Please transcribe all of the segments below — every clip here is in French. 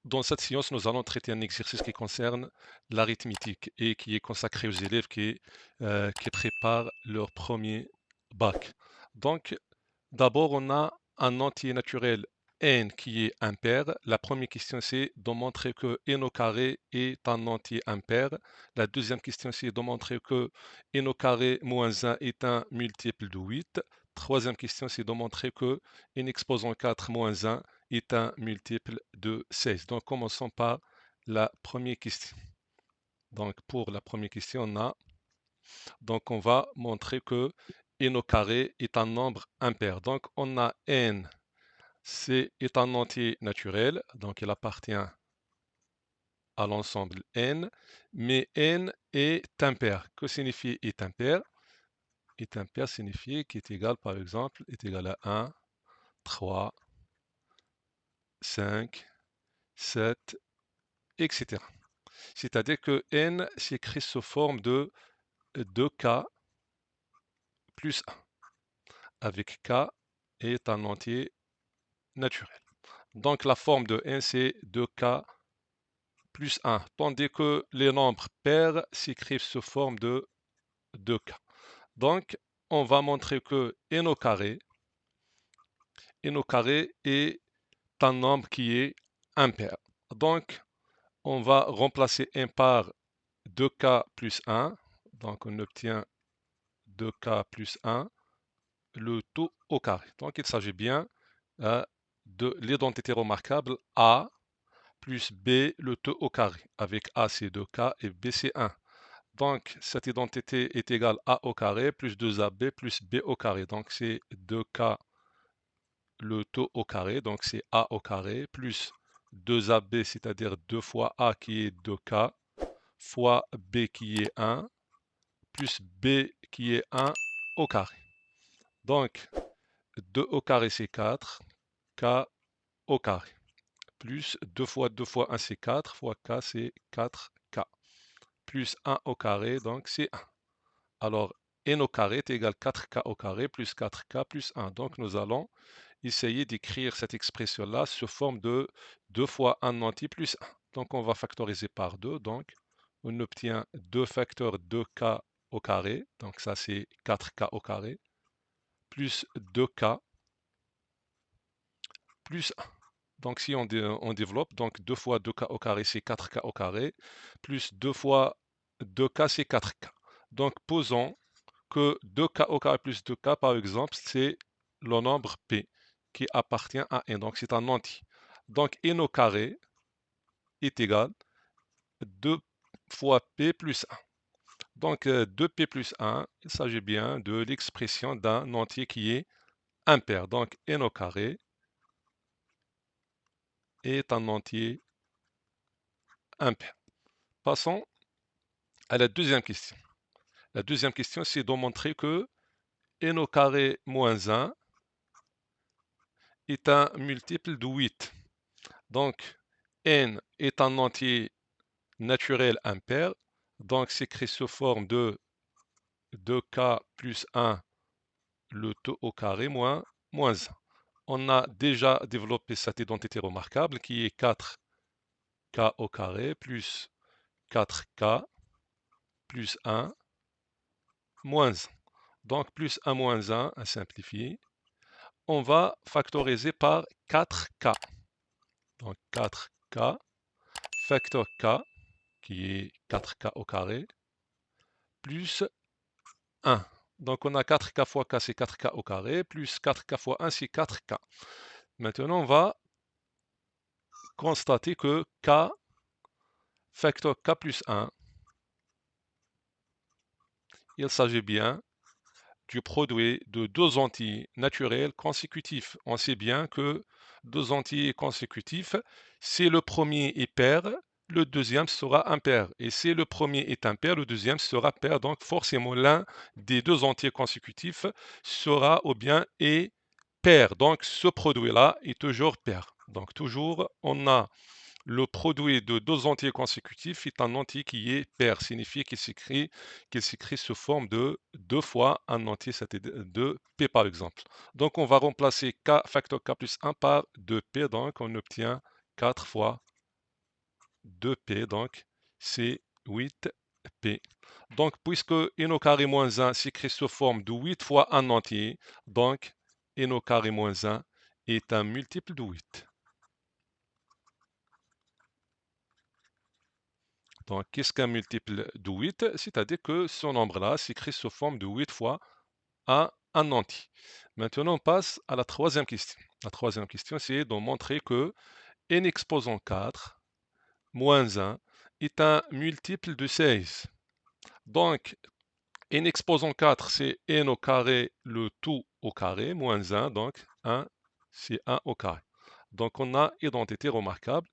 Dans cette séance, nous allons traiter un exercice qui concerne l'arithmétique et qui est consacré aux élèves qui préparent leur premier bac. Donc, d'abord, on a un entier naturel n qui est impair. La première question, c'est de montrer que n au carré est un entier impair. La deuxième question, c'est de montrer que n au carré moins 1 est un multiple de 8. Troisième question, c'est de montrer que n exposant 4 moins 1 est un multiple de 16. Donc, commençons par la première question. Donc, pour la première question, on va montrer que n au carré est un nombre impair. Donc, on a n, est un entier naturel, donc il appartient à l'ensemble n, mais n est impair. Que signifie est impair? Est impair signifie qu'il est égal, par exemple, est égal à 1, 3, 5, 7, etc. C'est-à-dire que n s'écrit sous forme de 2k plus 1, avec k est un entier naturel. Donc la forme de n, c'est 2k plus 1, tandis que les nombres pairs s'écrivent sous forme de 2k. Donc, on va montrer que n au carré est un nombre qui est impair. Donc, on va remplacer n par 2k plus 1. Donc, on obtient 2k plus 1, le tout au carré. Donc, il s'agit bien de l'identité remarquable A plus B, le tout au carré, avec A c'est 2k et B c'est 1. Donc, cette identité est égale à A au carré plus 2AB plus B au carré. Donc, c'est 2k le tout au carré. Donc, c'est A au carré plus 2AB, c'est-à-dire 2 fois A qui est 2k, fois B qui est 1, plus B qui est 1 au carré. Donc, 2 au carré, c'est 4, k au carré. Plus 2 fois 2 fois 1, c'est 4, fois k, c'est 4k. Plus 1 au carré, donc c'est 1. Alors, n au carré est égal à 4k au carré plus 4k plus 1. Donc, nous allons essayer d'écrire cette expression-là sous forme de 2 fois 1 entier plus 1. Donc, on va factoriser par 2. Donc, on obtient 2 facteurs 2k au carré. Donc, ça, c'est 4k au carré plus 2k plus 1. Donc, si on développe, donc 2 fois 2k au carré, c'est 4k au carré, plus 2 fois 2k, c'est 4k. Donc, posons que 2k au carré plus 2k, par exemple, c'est le nombre p qui appartient à n. Donc, c'est un entier. Donc, n au carré est égal à 2 fois p plus 1. Donc, 2p plus 1, il s'agit bien de l'expression d'un entier qui est impair. Donc, n au carré est un entier impair. Passons à la deuxième question. La deuxième question, c'est de montrer que n au carré moins 1 est un multiple de 8. Donc, n est un entier naturel impair. Donc, c'est écrit sous forme de 2k plus 1, le tout au carré, moins 1. On a déjà développé cette identité remarquable qui est 4k au carré plus 4k plus 1 moins 1. Donc, plus 1 moins 1, à simplifier. On va factoriser par 4k. Donc 4k, facteur k, qui est 4k au carré, plus 1. Donc on a 4k fois k, c'est 4k au carré, plus 4k fois 1, c'est 4k. Maintenant, on va constater que k, facteur k plus 1, il s'agit bien du produit de deux entiers naturels consécutifs. On sait bien que deux entiers consécutifs, si le premier est pair, le deuxième sera impair. Et si le premier est impair, le deuxième sera pair. Donc forcément, l'un des deux entiers consécutifs sera ou bien est pair. Donc ce produit-là est toujours pair. Donc toujours, on a le produit de deux entiers consécutifs est un entier qui est pair, signifie qu'il s'écrit sous forme de 2 fois un entier, c'est-à-dire de p par exemple. Donc on va remplacer k facteur k plus 1 par 2p, donc on obtient 4 fois 2p, donc c'est 8p. Donc, puisque n au carré moins 1 s'écrit sous forme de 8 fois 1 entier, donc n au carré moins 1 est un multiple de 8. Donc, qu'est-ce qu'un multiple de 8? C'est-à-dire que ce nombre-là s'écrit sous forme de 8 fois un entier. Maintenant, on passe à la troisième question. La troisième question, c'est de montrer que n exposant 4 moins 1 est un multiple de 16. Donc, n exposant 4, c'est n au carré, le tout au carré, moins 1, donc 1, c'est 1 au carré. Donc, on a identité remarquable.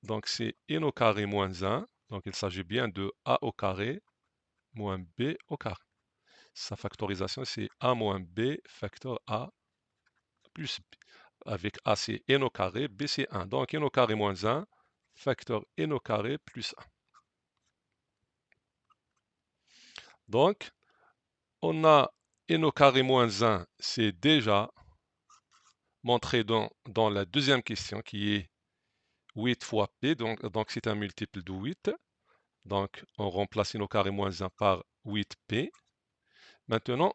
Donc, c'est n au carré moins 1. Donc, il s'agit bien de a au carré moins b au carré. Sa factorisation, c'est a moins b facteur a plus b. Avec a, c'est n au carré, b, c'est 1. Donc, n au carré moins 1, facteur n au carré plus 1. Donc, on a n au carré moins 1, c'est déjà montré dans la deuxième question qui est 8 fois p, donc c'est un multiple de 8. Donc, on remplace n au carré moins 1 par 8p. Maintenant,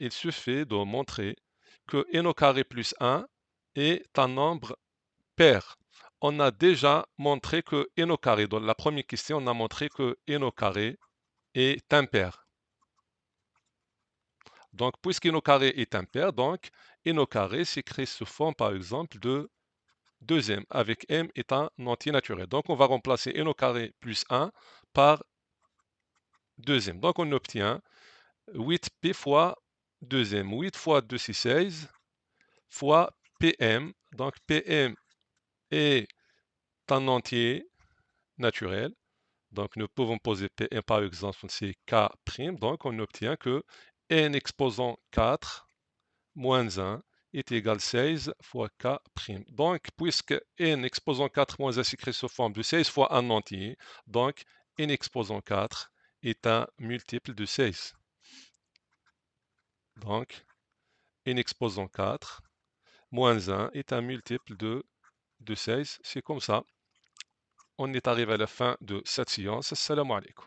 il suffit de montrer que n au carré plus 1 est un nombre pair. On a déjà montré que n au carré, dans la première question, on a montré que n au carré est impair. Donc, puisque n au carré est impair, donc n au carré s'écrit sous forme, par exemple, de deuxième, avec m est un entier naturel. Donc, on va remplacer n au carré plus 1 par deuxième. Donc, on obtient 8p fois deuxième. 8 fois 2, c'est 16, fois pm. Donc, pm est un entier naturel. Donc, nous pouvons poser Pn par exemple, c'est K'. Donc, on obtient que n exposant 4 moins 1 est égal à 16 fois K'. Donc, puisque n exposant 4 moins 1 s'écrit sous forme de 16 fois un entier, donc n exposant 4 est un multiple de 16. Donc, n exposant 4 moins 1 est un multiple de 16. C'est comme ça. On est arrivé à la fin de cette séance. Assalamu alaikum.